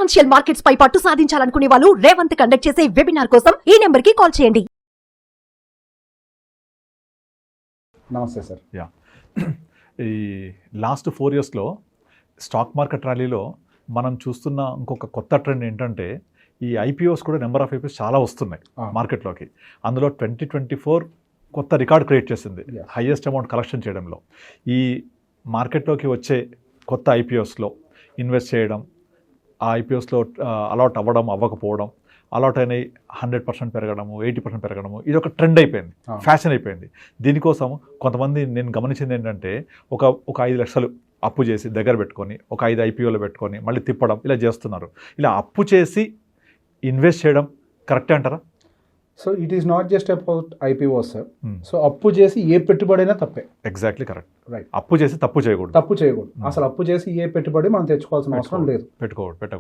Financial markets పై పట్టు సాధించాలనుకునే వాళ్ళు Revanth conduct చేసే వెబినార్ కోసం ఈ నెంబర్ కి కాల్ చేయండి. నమస్తే సార్. యా, ఈ లాస్ట్ 4 yearsలో స్టాక్ మార్కెట్ ర్యాలీలో మనం చూస్తున్న ఇంకొక కొత్త ట్రెండ్ ఏంటంటే ఈ ఐపీఓస్ కూడా నెంబర్ ఆఫ్ ఐపీఓస్ చాలా వస్తున్నాయి మార్కెట్లోకి. అందులో 2024 కొత్త రికార్డ్ క్రియేట్ చేసింది హైయెస్ట్ అమౌంట్ కలెక్షన్ చేయడంలో. ఈ మార్కెట్లోకి వచ్చే కొత్త ఐపీఓస్లో ఇన్వెస్ట్ చేయడం, ఆ ఐపీఓస్లో అలాట్ అవ్వడం అవ్వకపోవడం, అలాట్ అయినాయి 100% పెరగడము, 80% పెరగడము, ఇది ఒక ట్రెండ్ అయిపోయింది, ఫ్యాషన్ అయిపోయింది. దీనికోసం కొంతమంది నేను గమనించింది ఏంటంటే ఒక 5 లక్షలు అప్పు చేసి దగ్గర పెట్టుకొని ఒక 5 ఐపీఓలు పెట్టుకొని మళ్ళీ తిప్పడం ఇలా చేస్తున్నారు. ఇలా అప్పు చేసి ఇన్వెస్ట్ చేయడం కరెక్టే అంటారా? So it is not just about IPO sir. So అప్పు చేసి ఏ పెట్టుబడైనా తప్పే. Exactly correct. రైట్. అప్పు చేసి తప్పు చేయకూడదు. అసలు అప్పు చేసి ఏ పెట్టుబడి మనం తెచ్చుకోవాల్సిన అవసరం లేదు.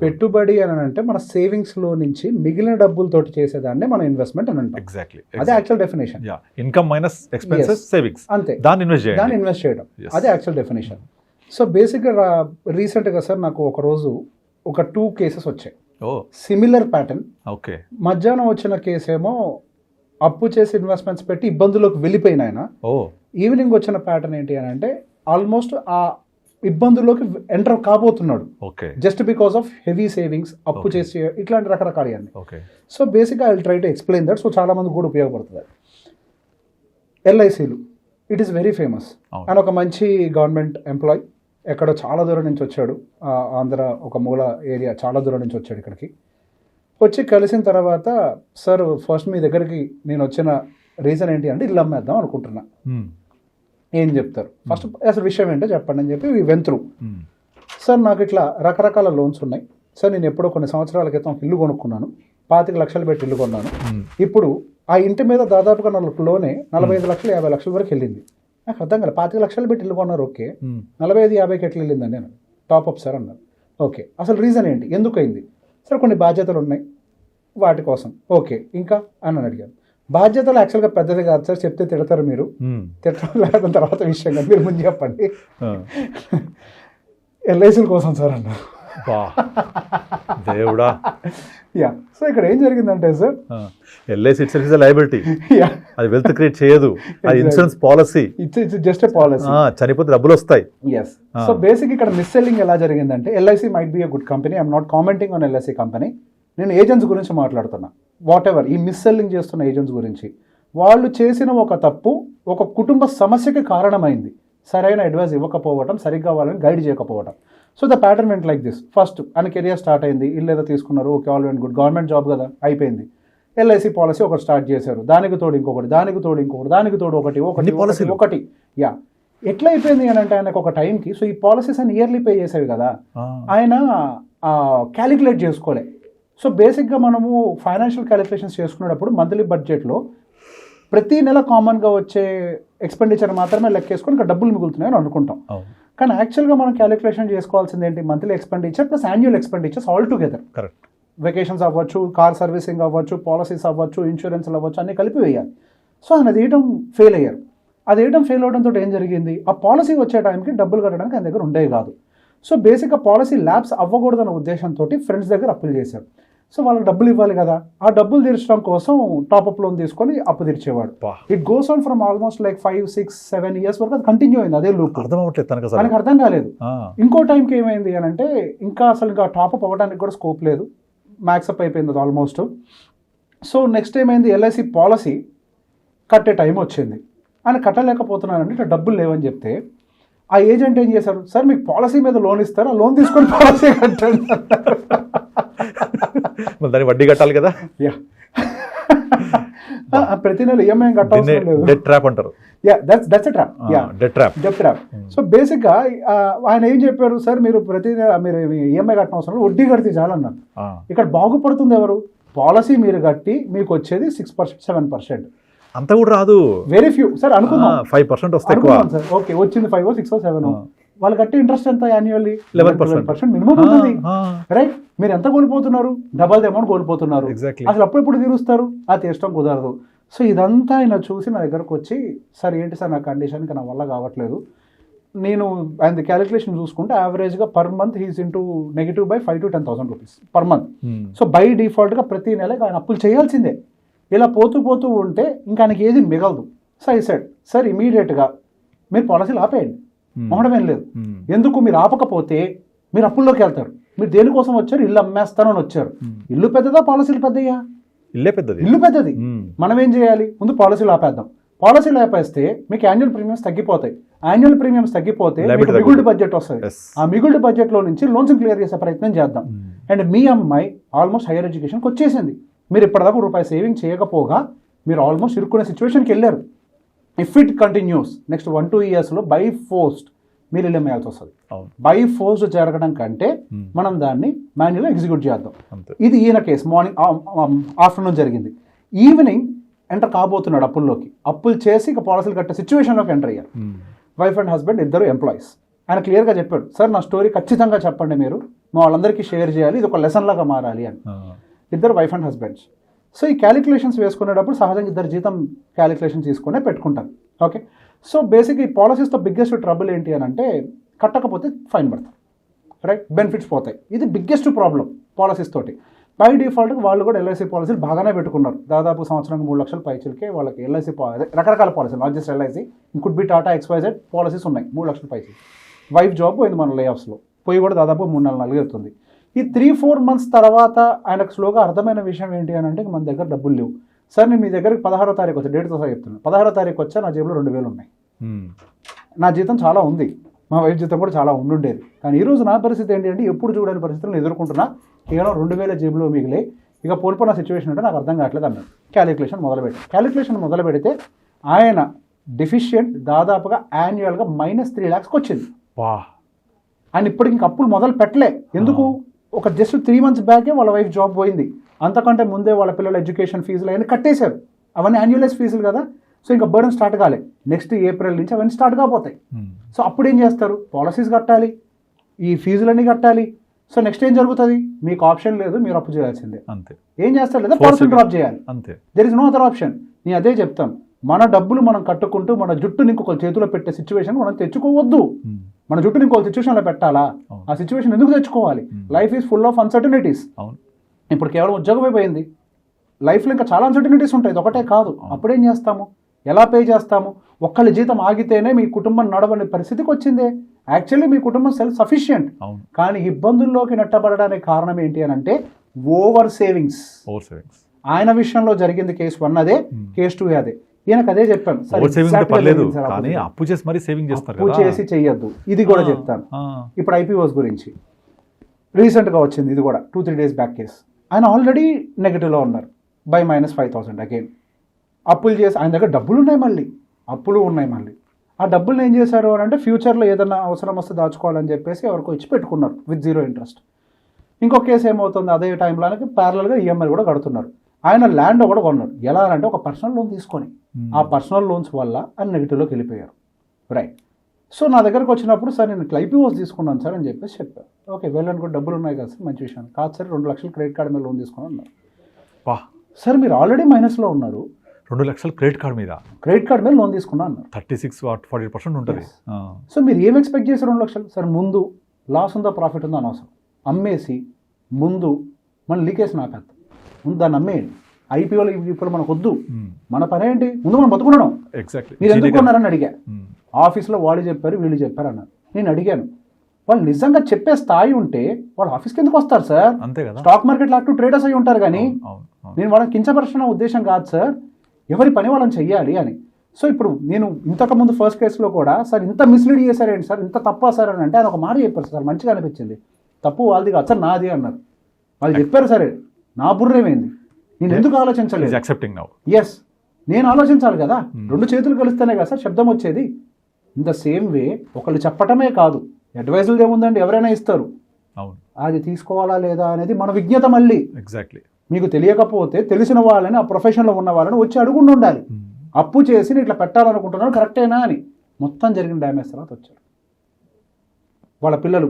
పెట్టుబడి అని అంటే మన సేవింగ్స్ లో నుంచి మిగిలిన డబ్బులతోటి చేసేదాన్ని మన ఇన్వెస్ట్మెంట్ అని అంటాం. ఎగ్జాక్ట్లీ అదే actual definition. Income minus expenses savings, అంతే. దాన్ని ఇన్వెస్ట్ చేయడం అదే యాక్చువల్ డెఫినేషన్. సో బేసిక్గా రీసెంట్గా సార్ నాకు ఒక రోజు ఒక 2 కేసెస్ వచ్చాయి, సిమిలర్ ప్యాటర్న్. ఓకే. మధ్యాహ్నం వచ్చిన కేసు ఏమో అప్పు చేసి ఇన్వెస్ట్మెంట్స్ పెట్టి ఇబ్బందుల్లోకి వెళ్ళిపోయిన ఆయన. ఈవినింగ్ వచ్చిన ప్యాటర్న్ ఏంటి అని అంటే ఆల్మోస్ట్ ఆ ఇబ్బందుల్లోకి ఎంటర్ కాబోతున్నాడు, just because of heavy savings, అప్పు చేసి, ఇట్లాంటి రకరకాలు అన్ని. సో బేసిక్గా I will try to explain that. So చాలా మంది కూడా ఉపయోగపడుతుంది. ఎల్ఐసీలు, it is very famous. And ఒక మంచి గవర్నమెంట్ ఎంప్లాయ్, ఎక్కడో చాలా దూరం నుంచి వచ్చాడు, ఆంధ్ర ఒక మూల ఏరియా, చాలా దూరం నుంచి వచ్చాడు ఇక్కడికి. వచ్చి కలిసిన తర్వాత, సార్ ఫస్ట్ మీ దగ్గరికి నేను వచ్చిన రీజన్ ఏంటి అంటే ఇల్లు అమ్మేద్దాం అనుకుంటున్నా. ఏం చెప్తారు ఫస్ట్, అసలు విషయం ఏంటో చెప్పండి అని చెప్పి వెంత్రు. సార్ నాకు ఇట్లా రకరకాల లోన్స్ ఉన్నాయి సార్, నేను ఎప్పుడో కొన్ని సంవత్సరాల క్రితం ఒక ఇల్లు కొనుక్కున్నాను, 25 లక్షలు పెట్టి ఇల్లు కొన్నాను. ఇప్పుడు ఆ ఇంటి మీద దాదాపుగా లోనే 45 లక్షలు 50 లక్షల వరకు వెళ్ళింది. నాకు అర్థం కాదు, 25 లక్షలు పెట్టి ఇల్లు కొన్నారు, ఓకే, 45-50కి ఎట్లా వెళ్ళిందని నేను టాప్అప్ సార్ అన్నారు. ఓకే, అసలు రీజన్ ఏంటి, ఎందుకు అయింది సార్? కొన్ని బాధ్యతలు ఉన్నాయి వాటి కోసం. ఓకే, ఇంకా అని అడిగాను. బాధ్యతలు యాక్చువల్గా పెద్దది కాదు సార్, చెప్తే తిడతారు మీరు, తిట్టడం లేకపోతే తర్వాత విషయం కాదు, మీరు ముందు చెప్పండి. ఎల్ఐసీల కోసం సార్ అన్నారు. దేవుడా. యా, సో ఇక్కడ ఏం జరిగిందంటే sir, LIC itself is a liability. అది వెల్త్ క్రియేట్ చేయదు, అది insurance policy. It's just a policy. చనిపోతే డబ్బులు వస్తాయి. ఎస్. సో బేసిక్ ఇక్కడ మిస్ సెల్లింగ్ ఎలా జరిగిందంటే, LIC might be a good company, I'm not commenting on LIC company, నేను ఏజెంట్స్ గురించి మాట్లాడుతున్నా. వాట్ ఎవర్ ఈ మిస్ సెల్లింగ్ చేస్తున్న ఏజెంట్స్ గురించి, వాళ్ళు చేసిన ఒక తప్పు ఒక కుటుంబ సమస్యకి కారణమైంది. సరైన అడ్వైస్ ఇవ్వకపోవడం, సరిగ్గా వాళ్ళని గైడ్ చేయకపోవడం. So the pattern vent like this. First ఆయన కెరియర్ స్టార్ట్ అయింది, ఇల్లు ఏదో తీసుకున్నారు, okay, all went good, government job కదా, అయిపోయింది. ఎల్ఐసి పాలసీ ఒకటి స్టార్ట్ చేశారు, దానికి తోడు ఇంకొకటి, దానికి తోడు ఇంకొకటి, దానికి తోడు ఒకటి. యా, ఎట్లా అయిపోయింది అని అంటే ఆయనకు ఒక టైంకి, సో ఈ పాలసీస్ అని ఇయర్లీ పే చేసేవి కదా, ఆయన క్యాలిక్యులేట్ చేసుకోలే. సో బేసిక్గా మనము ఫైనాన్షియల్ క్యాలిక్యులేషన్స్ చేసుకునేటప్పుడు మంత్లీ బడ్జెట్లో ప్రతి నెల కామన్గా వచ్చే ఎక్స్పెండిచర్ మాత్రమే లెక్కేసుకొని ఇంకా డబ్బులు మిగులుతున్నాయని అనుకుంటాం. కానీ యాక్చువల్గా మనం క్యాలిక్యులేషన్ చేసుకోవాల్సింది ఏంటి, monthly expenditure plus annual expenditures all together. Correct. Vacations అవ్వచ్చు, కార్ సర్వీసింగ్ అవ్వచ్చు, పాలసీస్ అవ్వచ్చు, ఇన్సూరెన్స్లు అవ్వచ్చు, అన్నీ కలిపి వేయాలి. సో ఆయన అది వేయడం ఫెయిల్ అయ్యారు. అది వేయడం ఫెయిల్ అవడంతో ఏం జరిగింది, ఆ పాలసీ వచ్చే టైంకి డబ్బులు కట్టడానికి ఆయన దగ్గర ఉండేవి కాదు. సో బేసిక్గా పాలసీ ల్యాబ్స్ అవ్వకూడదన్న ఉద్దేశంతో ఫ్రెండ్స్ దగ్గర అప్పులు చేశారు. సో వాళ్ళకి డబ్బులు ఇవ్వాలి కదా, ఆ డబ్బులు తీర్చడం కోసం టాప్అప్ లోన్ తీసుకొని అప్పు తీర్చేవాడు. It goes on from almost like 5, 6, 7 years వరకు అది కంటిన్యూ అయింది. అదే లూప్. మనకు అర్థం కాలేదు. ఇంకో టైంకి ఏమైంది అని అంటే ఇంకా టాప్అప్ అవ్వడానికి కూడా స్కోప్ లేదు, మ్యాక్సప్ అయిపోయింది అది ఆల్మోస్ట్. సో నెక్స్ట్ ఏమైంది, ఎల్ఐసి పాలసీ కట్టే టైం వచ్చింది, ఆయన కట్టలేకపోతున్నానంటే ఇట్లా డబ్బులు లేవని చెప్తే ఆ ఏజెంట్ ఏం చేశారు, సార్ మీకు పాలసీ మీద లోన్ ఇస్తారు, ఆ లోన్ తీసుకొని పాలసీ కట్టండి. దాన్ని వడ్డీ కట్టాలి కదా. యా, ప్రతి నెల ఈఎంఐ కట్టాల్సిన లేదు. డెట్ ట్రాప్ అంటారు. Yeah, that's a trap. Yeah, debt trap. So బేసిక్గా ఆయన ఏం చెప్పారు, సార్ మీరు ప్రతి నెల మీరు ఈఎంఐ కట్టడం అవసరం లేదు, వడ్డీ కడితే చాలన్నారు. ఇక్కడ బాగుపడుతుంది ఎవరు, పాలసీ మీరు కట్టి మీకు వచ్చేది 6%, 7%. అంత కూడా రాదు, వెరీ ఫ్యూ సార్. అనుకుందాం 5% వస్తాయి సార్. ఓకే, వచ్చింది 5, 6, 7. వాళ్ళు కట్టే ఇంట్రెస్ట్ ఎంత యాన్యువల్లీ 11% మినిమం ఉంటుంది. రైట్, మీరు ఎంత కోల్పోతున్నారు, డబల్ ది అమౌంట్ కోల్పోతున్నారు. అసలు అప్పుడు తీరుస్తారు, అది తీర్చడం కుదరదు. సో ఇదంతా ఆయన చూసి నా దగ్గరకు వచ్చి, సార్ ఏంటి సార్ నా కండిషన్కి నా వల్ల కావట్లేదు, నేను ఆయన క్యాలిక్యులేషన్ చూసుకుంటే యావరేజ్గా per month he's into negative by 5,000 to 10,000 rupees per month. So by డిఫాల్ట్గా ప్రతి నెల ఆయన అప్పులు చేయాల్సిందే. ఇలా పోతూ పోతూ ఉంటే ఇంకా ఆయనకి ఏది మిగలదు. సో ఐ సెడ్ సార్ ఇమీడియట్గా మీరు పాలసీలు ఆపేయండి, అమ్మడం ఏం లేదు. ఎందుకు మీరు ఆపకపోతే మీరు అప్పుల్లోకి వెళ్తారు. మీరు దేనికోసం వచ్చారు? ఇల్లు అమ్మేస్తానని వచ్చారు. ఇల్లు పెద్దదా పాలసీలు పెద్దయ్యా? ఇల్లు పెద్దది. మనం ఏం చేయాలి? ముందు పాలసీలు ఆపేద్దాం. పాలసీలు ఆపేస్తే మీకు యాన్యువల్ ప్రీమియమ్స్ తగ్గిపోతాయి. యాన్యువల్ ప్రీమియమ్స్ తగ్గిపోతే మీకు మిగులు బడ్జెట్ వస్తుంది. ఆ మిగులు బడ్జెట్లో నుంచి లోన్స్ క్లియర్ చేసే ప్రయత్నం చేద్దాం. అండ్ మీ అమ్మాయి ఆల్మోస్ట్ హైయర్ ఎడ్యుకేషన్కి వచ్చేసింది. మీరు ఇప్పటిదాకా రూపాయి సేవింగ్ చేయకపోగా మీరు ఆల్మోస్ట్ ఇరుక్కునే సిచ్యువేషన్కి వెళ్ళారు. ఇఫ్ ఇట్ కంటిన్యూస్ నెక్స్ట్ 1-2 yearsలో బై ఫోర్స్డ్ మీరు ఇల్లు వేయాల్సి వస్తుంది. బై ఫోర్స్డ్ జరగడం కంటే మనం దాన్ని మాన్యువల్గా ఎగ్జిక్యూట్ చేద్దాం. ఇది ఈయన కేసు. మార్నింగ్ ఆఫ్టర్నూన్ జరిగింది. ఈవినింగ్ ఎంటర్ కాబోతున్నాడు అప్పుల్లోకి. అప్పులు చేసి ఇక పాలసీలు కట్టే సిచ్యువేషన్లోకి ఎంటర్ అయ్యారు. వైఫ్ అండ్ హస్బెండ్ ఇద్దరు ఎంప్లాయీస్. ఆయన క్లియర్గా చెప్పాడు, సార్ నా స్టోరీ ఖచ్చితంగా చెప్పండి, మీరు మా వాళ్ళందరికీ షేర్ చేయాలి, ఇది ఒక లెసన్ లాగా మారాలి అని. ఇద్దరు వైఫ్ అండ్ హస్బెండ్స్. సో ఈ క్యాలిక్యులేషన్స్ వేసుకునేటప్పుడు సహజంగా ఇద్దరు జీతం క్యాలిక్యులేషన్ తీసుకునే పెట్టుకుంటారు. ఓకే. సో బేసిక్ ఈ పాలసీస్తో బిగ్గెస్ట్ ట్రబుల్ ఏంటి అని అంటే కట్టకపోతే ఫైన్ పడతారు, రైట్? బెనిఫిట్స్ పోతాయి. ఇది బిగ్గెస్ట్ ప్రాబ్లం పాలసీస్ తోటి. బై డిఫాల్ట్గా వాళ్ళు కూడా ఎల్ఐసి పాలసీలు బాగానే పెట్టుకున్నారు. దాదాపు సంవత్సరానికి 3 లక్షల పైచలకే వాళ్ళకి ఎల్ఐసి రకరకాల పాలసీలు, not just LIC, it could be Tata XYZ policies ఉన్నాయి. 3 లక్షల పైచలు. వైఫ్ జాబ్ పోయింది మన లే ఆఫ్స్లో, పోయి కూడా దాదాపు 3-4 అవుతుంది. ఈ 3-4 months తర్వాత ఆయనకు స్లోగా అర్థమైన విషయం ఏంటి అని అంటే మన దగ్గర డబ్బులు లేవు. సార్ నేను మీ దగ్గరికి 16వ తారీఖు వచ్చా, డేట్తో సహా చెప్తున్నాను. 16వ తారీఖు వచ్చా నా జేబులో 2,000 ఉన్నాయి. నా జీతం చాలా ఉంది, మా వైఫ్ జీతం కూడా చాలా ఉండుండేది. కానీ ఈరోజు నా పరిస్థితి ఏంటి అంటే ఎప్పుడు చూడని పరిస్థితులను ఎదుర్కొంటున్నా. కేవలం 2,000 జేబులో మిగిలే. ఇక కోల్పోయిన సిచ్యువేషన్ అంటే నాకు అర్థం కావట్లేదు అన్నాడు. క్యాలిక్యులేషన్ మొదలు పెడితే ఆయన డెఫిషియెంట్ దాదాపుగా యాన్యువల్గా -3 lakhs వచ్చింది. ఆయన ఇప్పటికి ఇంక అప్పులు మొదలు పెట్టలే. ఎందుకు? ఒక జస్ట్ 3 months బ్యాకే వాళ్ళ వైఫ్ జాబ్ పోయింది. అంతకంటే ముందే వాళ్ళ పిల్లల ఎడ్యుకేషన్ ఫీజులు అవన్నీ కట్టేశారు. అవన్నీ యాన్యువలైజ్ ఫీజులు కదా. సో ఇంకా బర్డన్ స్టార్ట్ కాలే. నెక్స్ట్ ఏప్రిల్ నుంచి అవన్నీ స్టార్ట్ కాబోతాయి. సో అప్పుడు ఏం చేస్తారు? పాలసీస్ కట్టాలి, ఈ ఫీజులన్నీ కట్టాలి. సో నెక్స్ట్ ఏం జరుగుతుంది? మీకు ఆప్షన్ లేదు, మీరు అప్పు చేయాల్సిందే. అంతే. ఏం చేస్తారు? లేదా పాలసీ డ్రాప్ చేయాలి. అంతే. There is no other option. నేను అదే చెప్తాను, మన డబ్బులు మనం కట్టుకుంటూ మన జుట్టుని ఇంకొక చేతిలో పెట్టే సిచ్యువేషన్ మనం తెచ్చుకోవద్దు. మన జుట్టుని ఇంకొక సిచ్యువేషన్లో పెట్టాలా? ఆ సిచ్యువేషన్ ఎందుకు తెచ్చుకోవాలి? Life is full of uncertainties. ఇప్పుడు కేవలం ఉద్యోగం అయిపోయింది, లైఫ్లో ఇంకా చాలా అన్సర్టనిటీస్ ఉంటాయి. ఇది ఒకటే కాదు. అప్పుడేం చేస్తాము? ఎలా పే చేస్తాము? ఒక్కళ్ళ జీతం ఆగితేనే మీ కుటుంబం నడవని పరిస్థితికి వచ్చిందే. యాక్చువల్లీ మీ కుటుంబం సెల్ఫ్ సఫిషియంట్, కానీ ఇబ్బందుల్లోకి నెట్టబడడానికి కారణం ఏంటి అని అంటే ఓవర్ సేవింగ్స్. ఆయన విషయంలో జరిగింది కేసు 1 అదే, కేసు 2 అదే. ఈయనకు అదే చెప్పాను, అప్పు చేసి చెయ్యొద్దు. ఇది కూడా చెప్తాను. ఇప్పుడు ఐపీఓస్ గురించి రీసెంట్గా వచ్చింది, ఇది కూడా 2-3 days బ్యాక్ కేసు. ఆయన ఆల్రెడీ నెగిటివ్లో ఉన్నారు బై -5,000 అగైన్. అప్పులు చేసి ఆయన దగ్గర డబ్బులు ఉన్నాయి, మళ్ళీ అప్పులు ఉన్నాయి. మళ్ళీ ఆ డబ్బులు ఏం చేశారు అని అంటే ఫ్యూచర్లో ఏదైనా అవసరం వస్తే దాచుకోవాలని చెప్పేసి ఎవరికో ఇచ్చి పెట్టుకున్నారు విత్ 0 interest. ఇంకొక కేసు ఏమవుతుంది, అదే టైంలోకి ప్యారలల్గా ఈఎంఐ కూడా కడుతున్నారు. ఆయన ల్యాండ్ కూడా కొన్నారు. ఎలా అంటే ఒక పర్సనల్ లోన్ తీసుకొని, ఆ పర్సనల్ లోన్స్ వల్ల ఆయన నెగిటివ్లోకి వెళ్ళిపోయారు, రైట్? సో నా దగ్గరకు వచ్చినప్పుడు సార్ నేను ఐపీఓస్ తీసుకున్నాను సార్ అని చెప్పేసి చెప్పాను. ఓకే, వెళ్ళనుకో డబ్బులు ఉన్నాయి కదా సార్, మంచి విషయం కాదు సార్. 2 లక్షలు క్రెడిట్ కార్డు మీద లోన్ తీసుకుని ఉన్నారు. సార్ మీరు ఆల్రెడీ మైనస్లో ఉన్నారు, 2 లక్షలు క్రెడిట్ కార్డు మీద లోన్ తీసుకున్నా అన్నారు. 36-40% ఉంటుంది. సో మీరు ఏం ఎక్స్పెక్ట్ చేశారు? 2 లక్షలు. సార్ ముందు లాస్ ఉందా ప్రాఫిట్ ఉందా అనవసరం, అమ్మేసి ముందు మన లీకేజ్ నాపేద్దాం, ముందు దాన్ని అమ్మేయండి. ఐపీఓలు ఇప్పుడు మనకు వద్దు, మన పని ఏంటి? ముందు మనం బతుకున్నాం. ఎగ్జాక్ట్లీ. మీరు ఎందుకు కొన్నారని అడిగా. ఆఫీస్లో వాళ్ళు చెప్పారు, వీళ్ళు చెప్పారు అన్నారు. నేను అడిగాను, వాళ్ళు నిజంగా చెప్పే స్థాయి ఉంటే వాళ్ళు ఆఫీస్కి ఎందుకు వస్తారు సార్? అంతే కదా. స్టాక్ మార్కెట్లో అటు ట్రేడర్స్ అయి ఉంటారు, కానీ నేను వాళ్ళని కించపరచిన ఉద్దేశం కాదు సార్, ఎవరి పని వాళ్ళని చెయ్యాలి అని. సో ఇప్పుడు నేను ఇంతకుముందు ఫస్ట్ కేసులో కూడా సార్ ఇంత మిస్లీడ్ చేశారేంటి సార్, ఇంత తప్పా సార్ అని అంటే ఆయన ఒక మాట చెప్పారు సార్, మంచిగా అనిపించింది. తప్పు వాళ్ళది కాదు సార్, నాది అన్నారు. వాళ్ళు చెప్పారు సరే, నా బుర్రేమైంది, నేను ఎందుకు ఆలోచించలేదు? Accepting now. ఎస్, నేను ఆలోచించాలి కదా. 2 చేతులు కలిస్తేనే కదా సార్ శబ్దం వచ్చేది. ఇన్ ద సేమ్ వే ఒకళ్ళు చెప్పటమే కాదు, అడ్వైజులు ఏముందండి, ఎవరైనా ఇస్తారు. అవును, అది తీసుకోవాలా లేదా అనేది మన విజ్ఞత. మళ్ళీ ఎగ్జాక్ట్లీ మీకు తెలియకపోతే తెలిసిన వాళ్ళని, ఆ ప్రొఫెషన్లో ఉన్న వాళ్ళని వచ్చి అడుగుండి ఉండాలి. అప్పు చేసి నేను ఇట్లా పెట్టాలనుకుంటున్నాను, కరెక్టేనా అని. మొత్తం జరిగిన డ్యామేజ్ తర్వాత వచ్చారు. వాళ్ళ పిల్లలు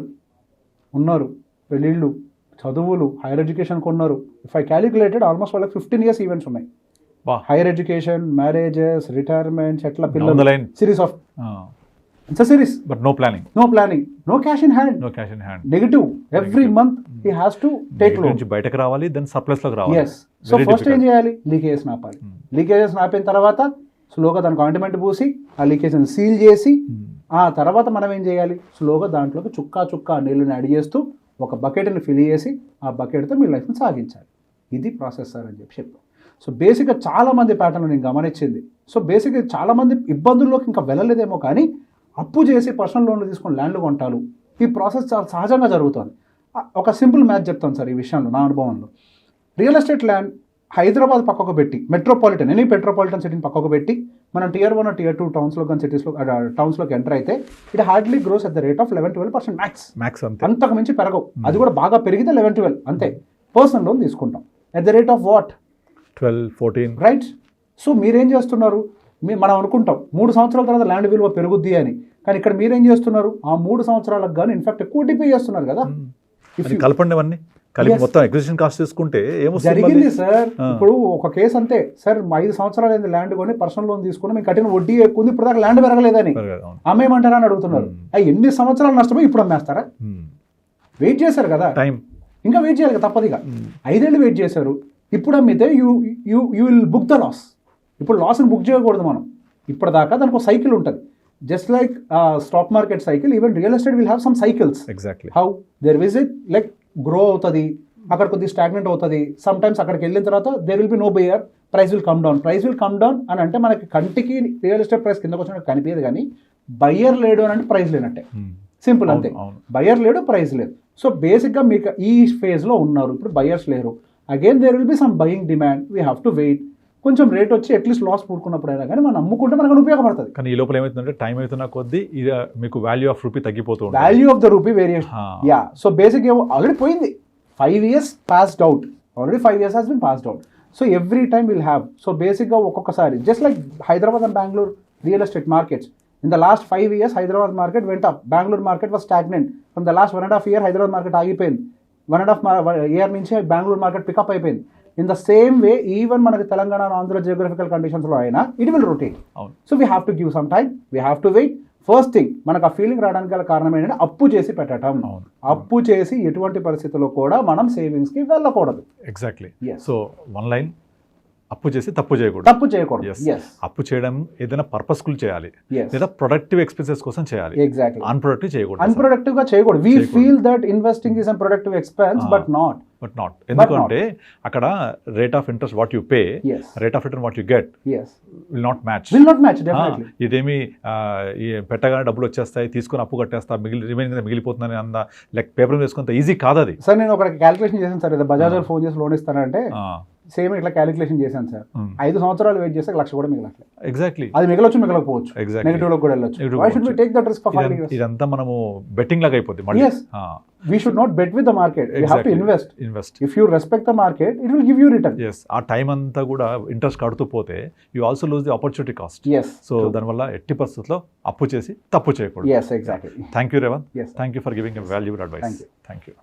ఉన్నారు, పెళ్ళిళ్ళు, చదువులు, హైయర్ ఎడ్యుకేషన్ కొన్నారు. ఇఫ్ ఐ క్యాలిక్యులేటెడ్ ఆల్మోస్ట్ వాళ్ళకి 15 years ఈవెంట్స్ ఉన్నాయి. హైయర్ ఎడ్యుకేషన్, మ్యారేజెస్, రిటైర్మెంట్స్, ఎట్లా పిల్లలు, series of. It's a series, but no planning, no planning, no cash in hand, no cash in hand, negative every month he has to take loan. నుంచి బయటకు రావాలి, then surplus లోకి రావాలి. Yes, so first ఏం చేయాలి, leakages ఆపాలి. Leakages ఆపిన తర్వాత స్లోగా దానికి ఆయింట్మెంట్ పూసి ఆ లీకేజ్ని సీల్ చేసి ఆ తర్వాత మనం ఏం చేయాలి, స్లోగా దాంట్లోకి చుక్క నీళ్ళని యాడ్ చేస్తూ ఒక బకెట్ని ఫిల్ చేసి ఆ బకెట్తో మీ లైఫ్ని సాగించాలి. ఇది ప్రాసెస్ సార్ అని చెప్పాం. సో బేసిక్గా చాలామంది ప్యాటర్న్లు నేను గమనించింది. సో బేసిక్గా చాలామంది ఇబ్బందుల్లోకి ఇంకా వెళ్ళలేదేమో కానీ అప్పు చేసి పర్సనల్ లోన్లు తీసుకొని ల్యాండ్లు కొంటారు. ఈ ప్రాసెస్ చాలా సహజంగా జరుగుతుంది. ఒక సింపుల్ మ్యాథ్ చెప్తాను సార్ ఈ విషయంలో నా అనుభవంలో. రియల్ ఎస్టేట్ ల్యాండ్ హైదరాబాద్ పక్కకు పెట్టి, మెట్రోపాలిటన్ ఎనీ మెట్రోపాలిటన్ సిటీని పక్కకు పెట్టి మనం Tier 1 Tier 2 టౌన్స్లో కానీ సిటీస్లో టౌన్స్లోకి ఎంటర్ అయితే it hardly gross at the rate of 11-12% max. అంతకు మించి పెరగవు. అది కూడా బాగా పెరిగితే 11-12 అంతే. పర్సనల్ లోన్ తీసుకుంటాం at the rate of what 12-14, right. So మీరేం చేస్తున్నారు, మనం అనుకుంటాం 3 సంవత్సరాల తర్వాత ల్యాండ్ విలువ పెరుగుద్ది అని, కానీ ఇక్కడ మీరేం చేస్తున్నారు, ఆ 3 సంవత్సరాలకు కానీ ఇన్ఫాక్ట్ ఎక్కువ డిపే చేస్తున్నారు కదా. కలపండి అవన్నీ కలిపి మొత్తం ఎక్విజిషన్ కాస్ట్ తీసుకుంటే జరిగింది సార్. ఇప్పుడు ఒక కేసు అంతే సార్, 5 సంవత్సరాలు అయింది ల్యాండ్ కొని పర్సనల్ లోన్ తీసుకుని మీకు కట్టిన వడ్డీ ఎక్కువ ఉంది, ఇప్పుడు దాకా ల్యాండ్ పెరగలేదని అమ్మేయమంటారా అని అడుగుతున్నారు. ఎన్ని సంవత్సరాలు నష్టపోయి ఇప్పుడు అమ్మేస్తారా? వెయిట్ చేశారు కదా, టైం ఇంకా వెయిట్ చేయాలి కదా తప్పదుగా. 5 ఏళ్ళు వెయిట్ చేశారు, ఇప్పుడు అమ్మితే you will book the loss. ఇప్పుడు లాస్ని బుక్ చేయకూడదు మనం. ఇప్పటిదాకా దానికి ఒక సైకిల్ ఉంటుంది. Just like stock market cycle, even real estate will have some cycles. Exactly how there was it like grow అవుతుంది, అక్కడ కొద్దిగా స్టాగ్నెంట్ అవుతుంది. సమ్ టైమ్స్ అక్కడికి వెళ్ళిన తర్వాత there will be no buyer, price will come down అని అంటే మనకి కంటికి రియల్ ఎస్టేట్ ప్రైస్ కిందకు వచ్చినట్టు కనిపించదు, కానీ బయ్యర్ లేడు అని అంటే ప్రైస్ లేనట్టే. సింపుల్ అంతే, బయ్యర్ లేడు ప్రైస్ లేదు. సో బేసిక్గా మీకు ఈ ఫేజ్లో ఉన్నారు, ఇప్పుడు బయ్యర్స్ లేరు. Again there will be some buying demand, we have to wait. కొంచెం రేట్ వచ్చి అట్లీస్ట్ లాస్ పూడుకున్నప్పుడైనా కానీ మనం అమ్ముకుంటే మనకు ఉపయోగపడుతుంది. కానీ ఈ లోపల ఏమవుతుందంటే టైం అవుతున్న కొద్దీ మీకు వాల్యూ ఆఫ్ రూపీ తగ్గిపోతుంది, value of the rupee variation. Yeah, so basic already పోయింది, 5 years passed out, already 5 years has been passed out. So every time we'll have, so basically ఒక్కొక్కసారి just like Hyderabad and Bangalore real estate markets, in the last 5 years Hyderabad market went up, Bangalore market was stagnant. From the last 1.5 year Hyderabad market ఆగిపోయింది, 1.5 year నుంచి Bangalore market pickup అయిపోయింది. In the same way even మనకి Telangana Andhra geographical కండిషన్స్లో అయినా it will rotate. So we have to give some time, we have to wait. First thing మనకు ఆ feeling రావడానికి గల కారణం ఏంటంటే అప్పు చేసి పెట్టడం. అప్పు చేసి ఎటువంటి పరిస్థితుల్లో కూడా మనం సేవింగ్స్కి వెళ్ళకూడదు. ఎగ్జాక్ట్లీ. సో వన్ లైన్, అప్పు చేసి తప్పు చేయకూడదు. అప్పు చేయడం ఏదైనా పర్పస్ఫుల్ చేయాలి, లేదా ప్రొడక్టివ్ ఎక్స్పెన్సెస్ కోసం చేయాలి. ఎగ్జాక్ట్లీ. అన్ప్రొడక్టివ్ గా చేయకూడదు. We feel that investing is unproductive expense, but not. ఎందుకంటే అక్కడ rate of interest what you pay, rate of return what you get will not match. Definitely. ఇదేమి పెట్టగానే డబ్బులు వచ్చేస్తాయి, తీసుకొని అప్పు కట్టేస్తా, రిమైనింగ్ మిగిలిపోతుందని అంద లైక్ పేపర్ వేసుకుంటే ఈజీ కాదు అది. సార్ నేను ఒక క్యాలిక్యులేషన్ చేశాను సార్, బజాజ్ ఫోన్ చేసి లోన్ ఇస్తానంటే సేమ్ ఇట్లా క్యాలిక్యులేషన్ చేశాను సార్. 5 సంవత్సరాలు వెయిట్ చేస్తే 1,00,000 కూడా మిగలట్లేదు. ఎగ్జాక్ట్లీ. అది మిగలొచ్చు, మిగలకపోవచ్చు, నెగటివ్ లో కూడా వెళ్ళొచ్చు. Why should we take that risk for 5 years? ఇదంతా మనము బెట్టింగ్ లాగా అయిపోతుంది. Yes, we should not bet with the market. We have to invest. If you respect the market, it will give you return. Yes, ఆ time అంతా కూడా interest కడుతూ పోతే you also lose the opportunity cost. Yes, so దానివల్ల ఎట్టి పరిస్థితుల్లో అప్పు చేసి తప్పు చేయకూడదు. Yes, exactly. Thank you, Revan. Yes, thank you for giving a valuable advice. Thank you. Thank you.